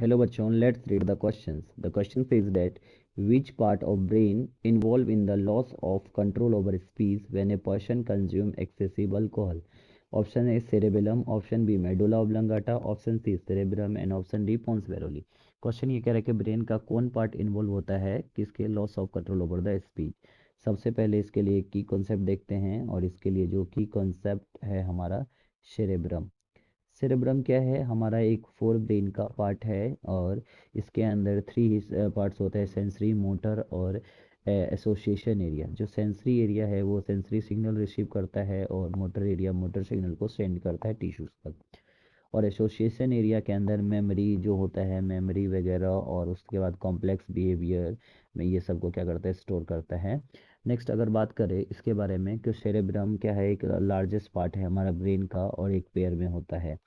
Hello bachon, let's read the questions. The question says that which part of brain involved in the loss of control over speech when a person consume excessive alcohol? Option A cerebellum, option B medulla oblongata, option C cerebrum and option D pons varolii. Question ये कह रहा है कि brain का कौन part involve होता है किसके loss of control over the speech. सबसे पहले इसके लिए की कॉन्सेप्ट देखते हैं और इसके लिए जो की कॉन्सेप्ट है हमारा सेरेब्रम। सेरेब्रम क्या है हमारा एक फोर ब्रेन का पार्ट है और इसके अंदर थ्री पार्ट्स होते हैं सेंसरी मोटर और एसोसिएशन एरिया। जो सेंसरी एरिया है वो सेंसरी सिग्नल रिसीव करता है और मोटर एरिया मोटर सिग्नल को सेंड करता है टिश्यूज तक। और एसोसिएशन एरिया के अंदर मेमोरी जो होता है मेमोरी वगैरह और उसके बाद कॉम्प्लेक्स बिहेवियर में ये सब को क्या करता है स्टोर करता है। नेक्स्ट अगर बात करें इसके बारे में कि सेरेब्रम क्या है एक लार्जेस्ट पार्ट है हमारा ब्रेन का और एक पेयर में होता है।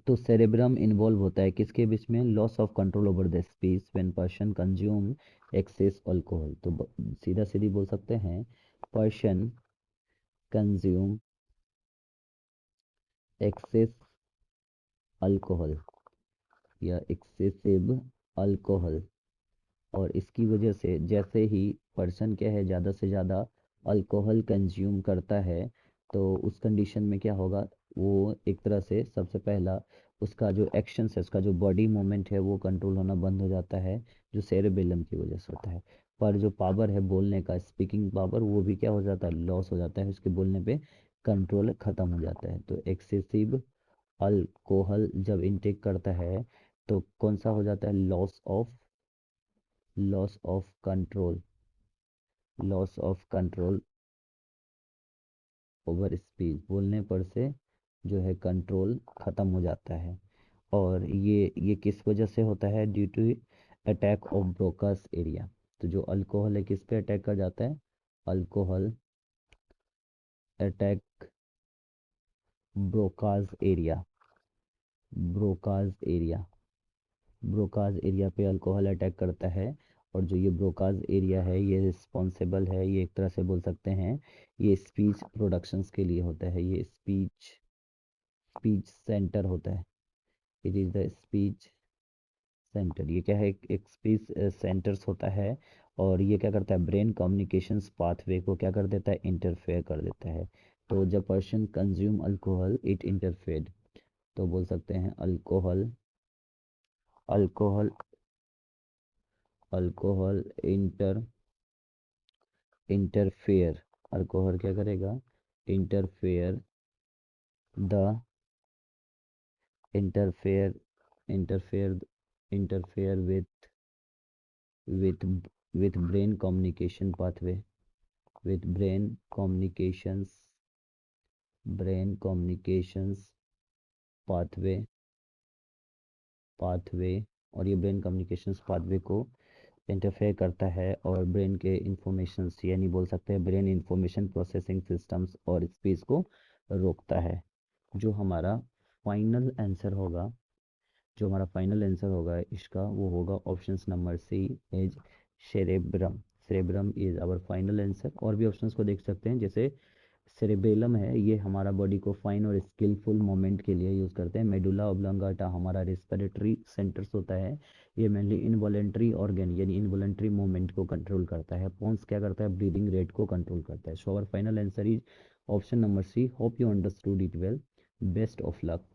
तो सेरेब्रम इन्वॉल्व होता है किसके बीच में loss of control over the speech when person consume excess alcohol. तो सीधा सीधी बोल सकते हैं पर्सन कंज्यूम एक्सेस अल्कोहल या एक्सेसिव अल्कोहल। और इसकी वजह से जैसे ही पर्सन क्या है ज़्यादा से ज़्यादा अल्कोहल कंज्यूम करता है तो उस कंडीशन में क्या होगा वो एक तरह से सबसे पहला उसका जो एक्शन है उसका जो बॉडी मूवमेंट है वो कंट्रोल होना बंद हो जाता है जो सेरेबेलम की वजह से होता है। पर जो पावर है बोलने का स्पीकिंग पावर वो भी क्या हो जाता है लॉस हो जाता है उसके बोलने पे कंट्रोल ख़त्म हो जाता है। तो एक्सेसिव अल्कोहल जब इनटेक करता है तो कौन सा हो जाता है loss of control loss of control over speech बोलने पर से जो है कंट्रोल ख़त्म हो जाता है। और ये किस वजह से होता है due to attack of Broca's area. तो जो अल्कोहल है किस पे अटैक कर जाता है alcohol attack Broca's area Broca's area Broca's area पे अल्कोहल अटैक करता है। और जो ये ब्रोकाज एरिया है ये रिस्पॉन्सिबल है ये एक तरह से बोल सकते हैं ये स्पीच प्रोडक्शंस के लिए होता है ये स्पीच स्पीच सेंटर होता है। It is the speech centre. ये क्या है एक स्पीच सेंटर्स होता है और ये क्या करता है ब्रेन कम्युनिकेशंस पाथवे को क्या कर देता है इंटरफेयर कर देता है। तो जब person consume alcohol it interfere. तो बोल सकते हैं alcohol alcohol alcohol interfere. Alcohol क्या करेगा interfere the interfere interfere interfere with with brain communication pathway with brain communications pathway pathway. और ये ब्रेन कम्युनिकेशंस पाथवे को इंटरफेयर करता है और ब्रेन के इंफॉर्मेशंस यानी बोल सकते हैं ब्रेन इंफॉर्मेशन प्रोसेसिंग सिस्टम्स और स्पीच को रोकता है। जो हमारा फाइनल आंसर होगा जो हमारा फाइनल आंसर होगा इसका वो होगा option number C is cerebrum. Cerebrum is our final answer. और भी ऑप्शंस को देख सकते हैं जैसे सेरेबेलम है ये हमारा बॉडी को फाइन और स्किलफुल मोमेंट के लिए यूज़ करते हैं। मेडुला ऑब्लोंगाटा हमारा रेस्पिरेटरी सेंटर्स होता है ये मेनली इनवॉलेंट्री ऑर्गन यानी इनवॉलेंट्री मूवमेंट को कंट्रोल करता है। पोन्स क्या करता है ब्रीदिंग रेट को कंट्रोल करता है। So our final answer is option number C. Hope you understood it well. Best of luck.